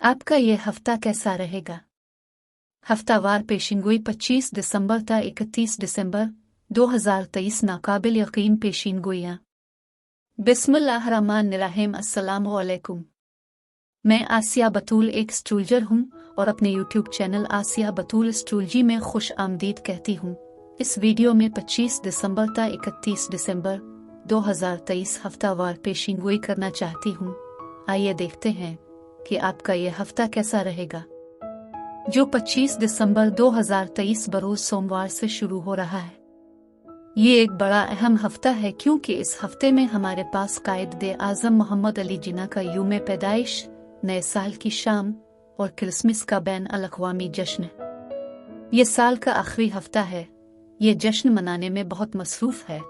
आपका ये हफ्ता कैसा रहेगा? हफ्तावार पेशिनगोई 25 दिसंबर ता 31 दिसंबर 2023 नाकाबिल यकीन पेशिनगोइयाँ। बिस्मिल्लाहिर्रहमानिर्रहीम। अस्सलामुअलैकुम। मैं आसिया बतूल एक एस्ट्रोलॉजर हूँ और अपने यूट्यूब चैनल आसिया बतूल एस्ट्रोलॉजी में खुश आमदीद कहती हूँ। इस वीडियो में 25 दिसंबर ता 31 दिसंबर 2023 हफ्तावार पेशिनगोई करना चाहती हूँ। आइए देखते हैं कि आपका यह हफ्ता कैसा रहेगा, जो 25 दिसंबर 2023 बरोज सोमवार से शुरू हो रहा है। ये एक बड़ा अहम हफ्ता है क्योंकि इस हफ्ते में हमारे पास कायद-ए-आज़म मोहम्मद अली जिन्ना का यूम पैदाइश, नए साल की शाम और क्रिसमस का बैन अल-अक़वामी जश्न है। ये साल का आखिरी हफ्ता है। ये जश्न मनाने में बहुत मसरूफ़ है।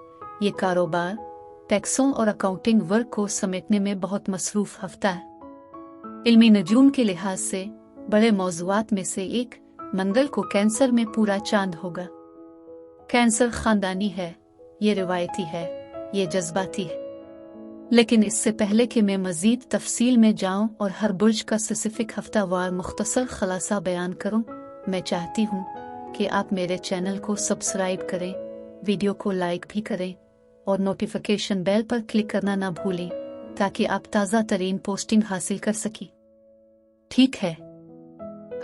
ये कारोबार, टैक्सों और अकाउंटिंग वर्क को समेटने में बहुत मसरूफ़ हफ्ता है। इल्मी नजूम के लिहाज से बड़े मौज़ूआत में से एक, मंगल को कैंसर में पूरा चांद होगा। कैंसर खानदानी है, ये रिवायती है, ये जज्बाती है। लेकिन इससे पहले कि मैं मज़ीद तफसील में जाऊं और हर बुर्ज का स्पेसिफिक हफ्तावार मुख्तसर खलासा बयान करूं, मैं चाहती हूं कि आप मेरे चैनल को सब्सक्राइब करें, वीडियो को लाइक भी करें और नोटिफिकेशन बेल पर क्लिक करना ना भूलें ताकि आप ताज़ा तरीन पोस्टिंग हासिल कर सकें। ठीक है,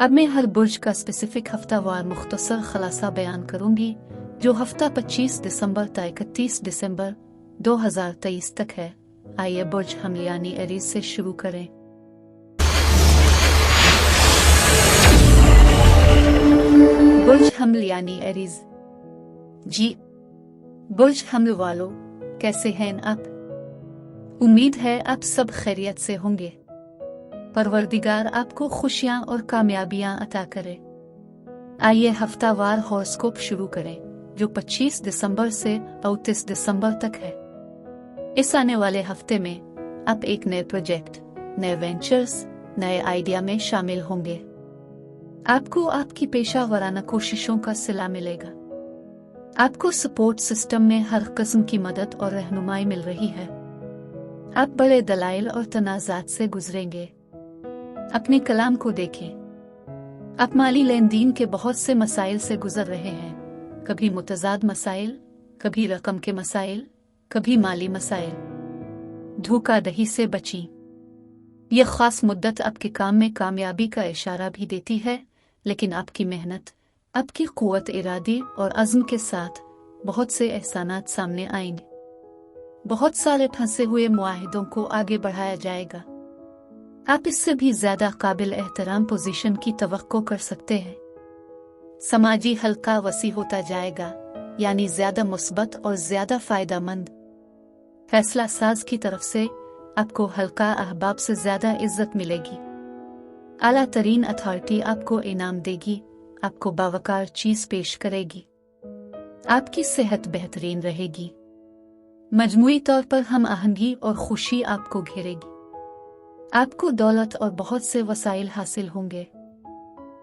अब मैं हर बुर्ज का स्पेसिफिक हफ्तावार मुख्तसर खलासा बयान करूंगी, जो हफ्ता 25 दिसंबर ता 31 दिसंबर 2023 तक है। आइए बुर्ज हमल यानी एरीज से शुरू करें। बुर्ज हमल यानी एरीज। जी, बुर्ज हमल वालों, कैसे हैं आप? उम्मीद है आप सब खैरियत से होंगे। परवरदिगार आपको खुशियां और कामयाबियां अता करे। आइए हफ्तावार हॉरोस्कोप शुरू करें, जो 25 दिसंबर से 29 दिसंबर तक है। इस आने वाले हफ्ते में आप एक नए प्रोजेक्ट, नए वेंचर्स, नए आइडिया में शामिल होंगे। आपको आपकी पेशा वराना कोशिशों का सिला मिलेगा। आपको सपोर्ट सिस्टम में हर किस्म की मदद और रहनुमाई मिल रही है। आप बड़े दलाइल और तनाज़ात से गुजरेंगे। अपने कलाम को देखें। आप माली लेन देन के बहुत से मसाइल से गुजर रहे हैं। कभी मुतज़ाद मसाइल, कभी रकम के मसाइल, कभी माली मसाइल। धोखाधड़ी से बचें। यह खास मुद्दत आपके काम में कामयाबी का इशारा भी देती है, लेकिन आपकी मेहनत, आपकी क़ुव्वत इरादी और अज़्म के साथ बहुत से एहसानात सामने आएंगे। बहुत सारे फंसे हुए मुआहिदों को आगे बढ़ाया जाएगा। आप इससे भी ज्यादा काबिल एहतराम पोजीशन की तवक्को कर सकते हैं। समाजी हल्का वसी होता जाएगा, यानी ज्यादा मुस्बत और ज्यादा फायदामंद। फैसला साज की तरफ से आपको हल्का अहबाब से ज्यादा इज्जत मिलेगी। आला तरीन अथॉरिटी आपको इनाम देगी, आपको बावकार चीज पेश करेगी। आपकी सेहत बेहतरीन रहेगी। मजमूई तौर पर हम आहंगी और खुशी आपको घेरेगी। आपको दौलत और बहुत से वसाइल हासिल होंगे।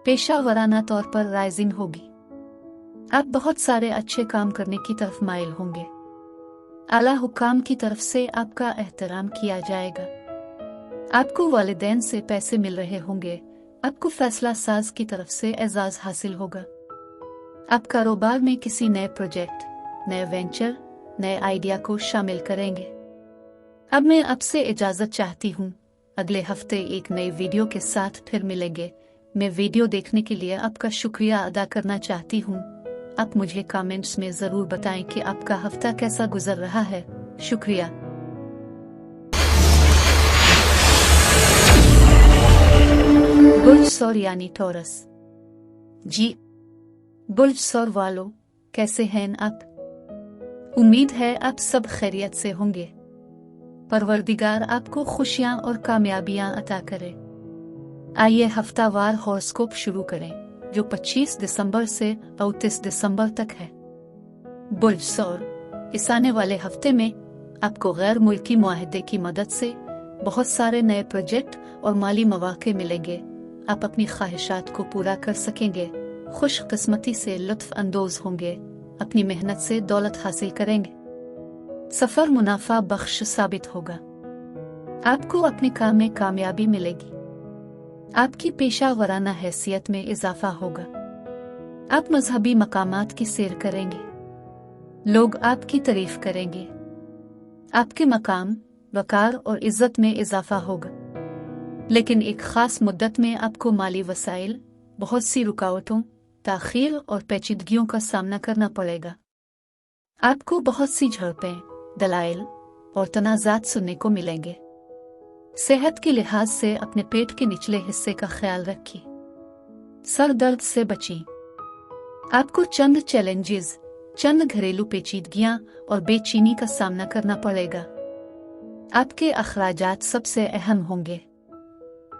पेशा वराना तौर पर राइजिंग होगी। आप बहुत सारे अच्छे काम करने की तरफ माइल होंगे। आला हुकाम की तरफ से आपका एहतराम किया जाएगा। आपको वालिदैन से पैसे मिल रहे होंगे। आपको फैसला साज की तरफ से एजाज हासिल होगा। आप कारोबार में किसी नए प्रोजेक्ट, नए वेंचर, नए आइडिया को शामिल करेंगे। अब मैं आपसे इजाजत चाहती हूँ। अगले हफ्ते एक नई वीडियो के साथ फिर मिलेंगे। मैं वीडियो देखने के लिए आपका शुक्रिया अदा करना चाहती हूँ। आप मुझे कमेंट्स में जरूर बताएं कि आपका हफ्ता कैसा गुजर रहा है। शुक्रिया। बुर्ज सौर यानी टॉरस। जी, बुर्ज सौर वालों, कैसे हैं आप? उम्मीद है आप सब खैरियत से होंगे। परवरदिगार आपको खुशियां और कामयाबियां अता करे। आइए हफ्तावार हॉरोस्कोप शुरू करें, जो 25 दिसंबर से 29 दिसंबर तक है। बुर्ज सौर, इस आने वाले हफ्ते में आपको गैर मुल्की मुआहिदे की मदद से बहुत सारे नए प्रोजेक्ट और माली मौके मिलेंगे। आप अपनी ख्वाहिशात को पूरा कर सकेंगे। खुशकिस्मती से लुत्फ अंदोज होंगे। अपनी मेहनत से दौलत हासिल करेंगे। सफर मुनाफा बख्श साबित होगा। आपको अपने काम में कामयाबी मिलेगी। आपकी पेशा वराना हैसियत में इजाफा होगा। आप मजहबी मकामात की सैर करेंगे, लोग आपकी तारीफ करेंगे। आपके मकाम, वकार और इज्जत में इजाफा होगा। लेकिन एक खास मुद्दत में आपको माली वसाइल, बहुत सी रुकावटों, ताखीर और पेचीदगियों का सामना करना पड़ेगा। आपको बहुत सी झड़पें, दलाइल और तनाज़ात सुनने को मिलेंगे। सेहत के लिहाज से अपने पेट के निचले हिस्से का ख्याल रखिए। सर दर्द से बचिए। आपको चंद चैलेंजेस, चंद घरेलू पेचीदगियां और बेचैनी का सामना करना पड़ेगा। आपके अखराजात सबसे अहम होंगे।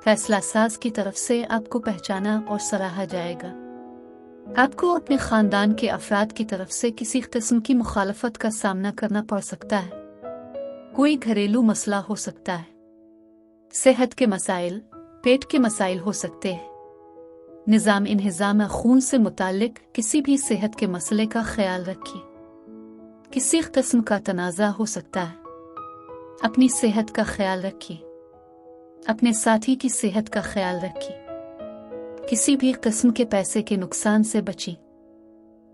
फैसला साज की तरफ से आपको पहचाना और सराहा जाएगा। आपको अपने खानदान के अफराद की तरफ से किसी किस्म की मुखालफत का सामना करना पड़ सकता है। कोई घरेलू मसला हो सकता है। सेहत के मसाइल, पेट के मसाइल हो सकते हैं। निज़ाम इंहिज़ाम खून से मुताल्लिक किसी भी सेहत के मसले का ख्याल रखिए। किसी किस्म का तनाज़ा हो सकता है। अपनी सेहत का ख्याल रखिए। अपने साथी की सेहत का ख्याल रखिए। किसी भी किस्म के पैसे के नुकसान से बचिए।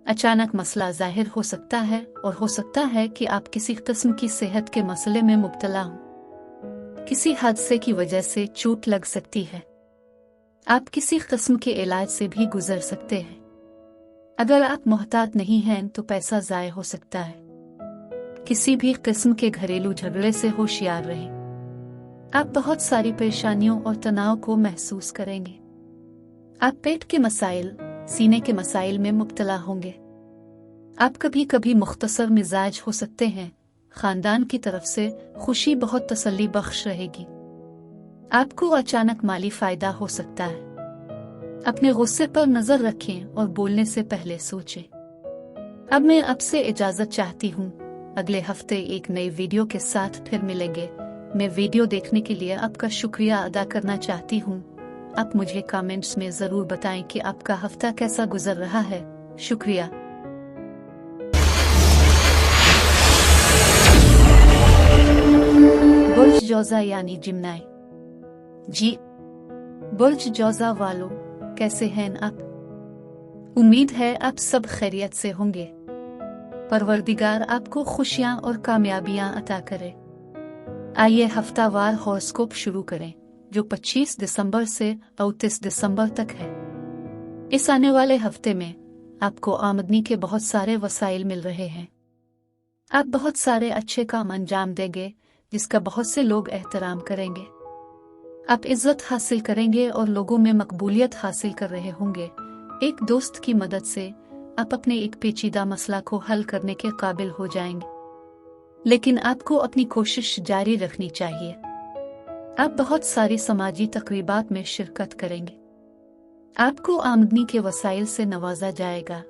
अचानक मसला जाहिर हो सकता है और हो सकता है कि आप किसी किस्म की सेहत के मसले में मुब्तला हों। किसी हादसे की वजह से चोट लग सकती है। आप किसी किस्म के इलाज से भी गुजर सकते हैं। अगर आप मोहतात नहीं हैं तो पैसा ज़ाय हो सकता है। किसी भी किस्म के घरेलू झगड़े से होशियार रहें। आप बहुत सारी परेशानियों और तनाव को महसूस करेंगे। आप पेट के मसाइल, सीने के मसाइल में मुब्तला होंगे। आप कभी कभी मुख्तसर मिजाज हो सकते हैं। खानदान की तरफ से खुशी बहुत तसल्ली बख्श रहेगी। आपको अचानक माली फायदा हो सकता है। अपने गुस्से पर नजर रखें और बोलने से पहले सोचें। अब मैं आपसे इजाजत चाहती हूँ। अगले हफ्ते एक नई वीडियो के साथ फिर मिलेंगे। मैं वीडियो देखने के लिए आपका शुक्रिया अदा करना चाहती हूँ। आप मुझे कमेंट्स में जरूर बताएं कि आपका हफ्ता कैसा गुजर रहा है। शुक्रिया। बुर्ज जौजा यानी जिम्नाई। जी, बुर्ज जौजा वालों, कैसे हैं आप? उम्मीद है आप सब खैरियत से होंगे। परवरदिगार आपको खुशियां और कामयाबियां अता करे। आइए हफ्तावार हॉरोस्कोप शुरू करें, जो 25 दिसंबर से 29 दिसंबर तक है। इस आने वाले हफ्ते में आपको आमदनी के बहुत सारे वसाइल मिल रहे हैं। आप बहुत सारे अच्छे काम अंजाम देंगे, जिसका बहुत से लोग एहतराम करेंगे। आप इज्जत हासिल करेंगे और लोगों में मकबूलियत हासिल कर रहे होंगे। एक दोस्त की मदद से आप अपने एक पेचीदा मसला को हल करने के काबिल हो जाएंगे। लेकिन आपको अपनी कोशिश जारी रखनी चाहिए। आप बहुत सारी समाजी तकरीबात में शिरकत करेंगे। आपको आमदनी के वसाइल से नवाजा जाएगा।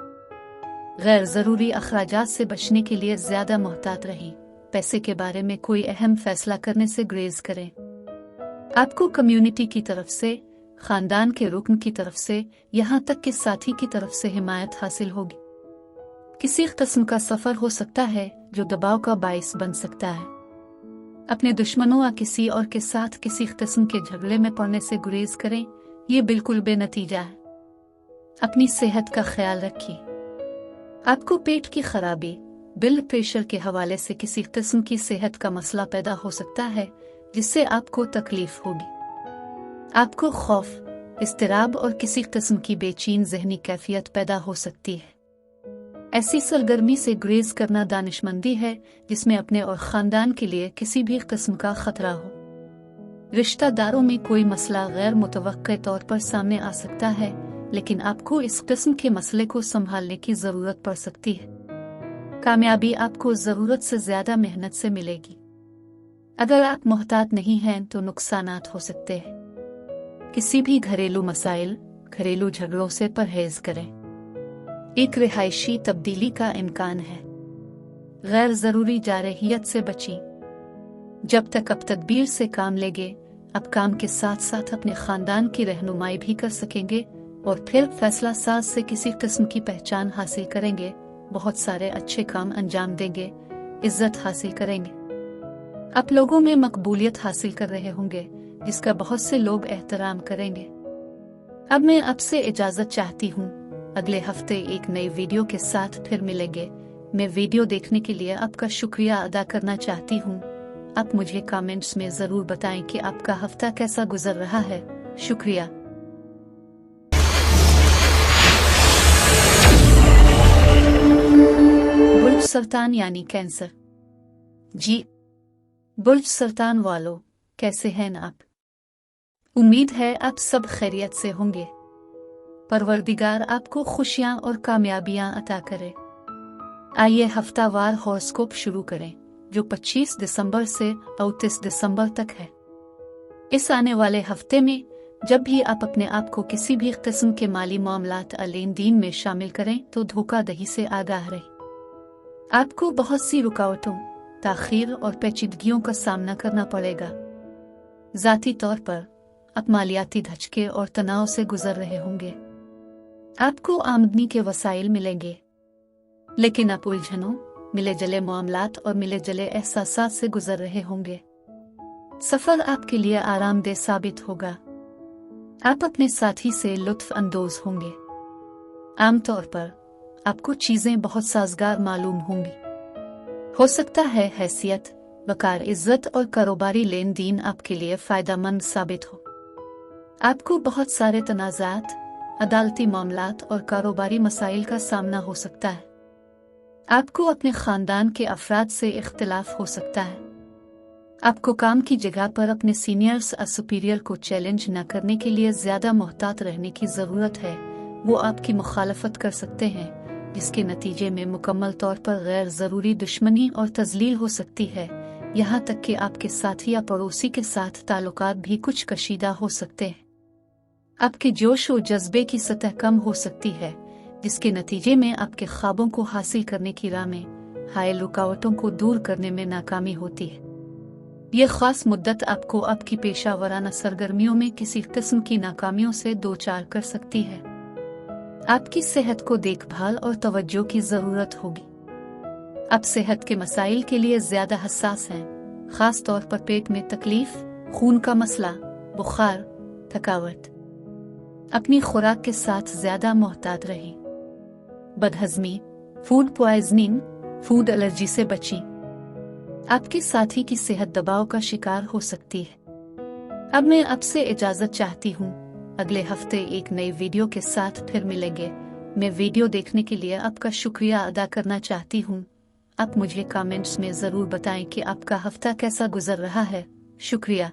गैर ज़रूरी अखराजात से बचने के लिए ज़्यादा मोहतात रहें। पैसे के बारे में कोई अहम फैसला करने से गुरेज करें। आपको कम्युनिटी की तरफ से, खानदान के रुकन की तरफ से, यहाँ तक कि साथी की तरफ से हिमायत हासिल होगी। किसी किस्म का सफर हो सकता है जो दबाव का बाइस बन सकता है। अपने दुश्मनों या किसी और के साथ किसी किस्म के झगड़े में पड़ने से गुरेज करें। ये बिल्कुल बेनतीजा है। अपनी सेहत का ख्याल रखिए। आपको पेट की खराबी, ब्लड प्रेशर के हवाले से किसी किस्म की सेहत का मसला पैदा हो सकता है, जिससे आपको तकलीफ होगी। आपको खौफ, इस्तिराब और किसी किस्म की बेचैन ज़हनी कैफियत पैदा हो सकती है। ऐसी सरगर्मी से गुरेज करना दानिशमंदी है जिसमें अपने और खानदान के लिए किसी भी किस्म का खतरा हो। रिश्तेदारों में कोई मसला गैर मुतवक्के तौर पर सामने आ सकता है, लेकिन आपको इस किस्म के मसले को संभालने की जरूरत पड़ सकती है। कामयाबी आपको जरूरत से ज्यादा मेहनत से मिलेगी। अगर आप मोहतात नहीं हैं तो नुकसानात हो सकते हैं। किसी भी घरेलू मसाइल, घरेलू झगड़ों से परहेज करें। एक रिहायशी तब्दीली का इम्कान है। गैर जरूरी जारहियत से बचें। जब तक आप तदबीर से काम लेंगे, आप काम के साथ साथ अपने खानदान की रहनुमाई भी कर सकेंगे और फिर फैसला साज से किसी किस्म की पहचान हासिल करेंगे। बहुत सारे अच्छे काम अंजाम देंगे, इज्जत हासिल करेंगे। आप लोगों में मकबूलियत हासिल कर रहे होंगे, जिसका बहुत से लोग एहतराम करेंगे। अब मैं आपसे इजाजत चाहती हूँ। अगले हफ्ते एक नई वीडियो के साथ फिर मिलेंगे। मैं वीडियो देखने के लिए आपका शुक्रिया अदा करना चाहती हूँ। आप मुझे कमेंट्स में जरूर बताएं कि आपका हफ्ता कैसा गुजर रहा है। शुक्रिया। बुर्ज सरतान यानी कैंसर। जी, बुर्ज सरतान वालों, कैसे हैं आप? उम्मीद है आप सब खैरियत से होंगे। परवरदिगार आपको खुशियां और कामयाबियां अता करे। आइए हफ्तावार हॉरोस्कोप शुरू करें, जो 25 दिसंबर से 29 दिसंबर तक है। इस आने वाले हफ्ते में जब भी आप अपने आप को किसी भी किस्म के माली मामलात या लेन देन में शामिल करें तो धोखाधड़ी से आगाह रहें। आपको बहुत सी रुकावटों, ताखीर और पेचीदगियों का सामना करना पड़ेगा। ज़ाती तौर पर आप मालियाती धचके और तनाव से गुजर रहे होंगे। आपको आमदनी के वसाइल मिलेंगे, लेकिन आप उलझनों, मिले जले मामलात और मिले जले एहसासात से गुजर रहे होंगे। सफर आपके लिए आरामदेह साबित होगा। आप अपने साथी से लुत्फ अंदोज होंगे। आमतौर पर आपको चीजें बहुत साजगार मालूम होंगी। हो सकता है हैसियत, वकार, इज्जत और कारोबारी लेन देन आपके लिए फायदेमंद साबित हो। आपको बहुत सारे तनाज़ात, अदालती मामलात और कारोबारी मसाइल का सामना हो सकता है। आपको अपने खानदान के अफराद से इख्तिलाफ हो सकता है। आपको काम की जगह पर अपने सीनियर्स और सुपीरियर को चैलेंज न करने के लिए ज्यादा मोहतात रहने की जरूरत है। वो आपकी मुखालफत कर सकते हैं, जिसके नतीजे में मुकम्मल तौर पर गैर जरूरी दुश्मनी और तजलील हो सकती है। यहाँ तक कि आपके साथी या पड़ोसी के साथ ताल्लुकात भी कुछ कशीदा हो सकते हैं। आपके जोश और जज्बे की सतह कम हो सकती है, जिसके नतीजे में आपके ख्वाबों को हासिल करने की राह में हायल रुकावटों को दूर करने में नाकामी होती है। यह खास मुद्दत आपको आपकी पेशा वराना सरगर्मियों में किसी किस्म की नाकामियों से दो चार कर सकती है। आपकी सेहत को देखभाल और तवज्जो की जरूरत होगी। आप सेहत के मसाइल के लिए ज्यादा हसास हैं, खास तौर पर पेट में तकलीफ, खून का मसला, बुखार, थकावट। अपनी खुराक के साथ ज्यादा मोहतात रहें। बदहजमी, फूड पॉइजनिंग, फूड एलर्जी से बचें। आपके साथी की सेहत दबाव का शिकार हो सकती है। अब मैं आपसे इजाजत चाहती हूँ। अगले हफ्ते एक नई वीडियो के साथ फिर मिलेंगे। मैं वीडियो देखने के लिए आपका शुक्रिया अदा करना चाहती हूँ। आप मुझे कमेंट्स में जरूर बताएं कि आपका हफ्ता कैसा गुजर रहा है। शुक्रिया।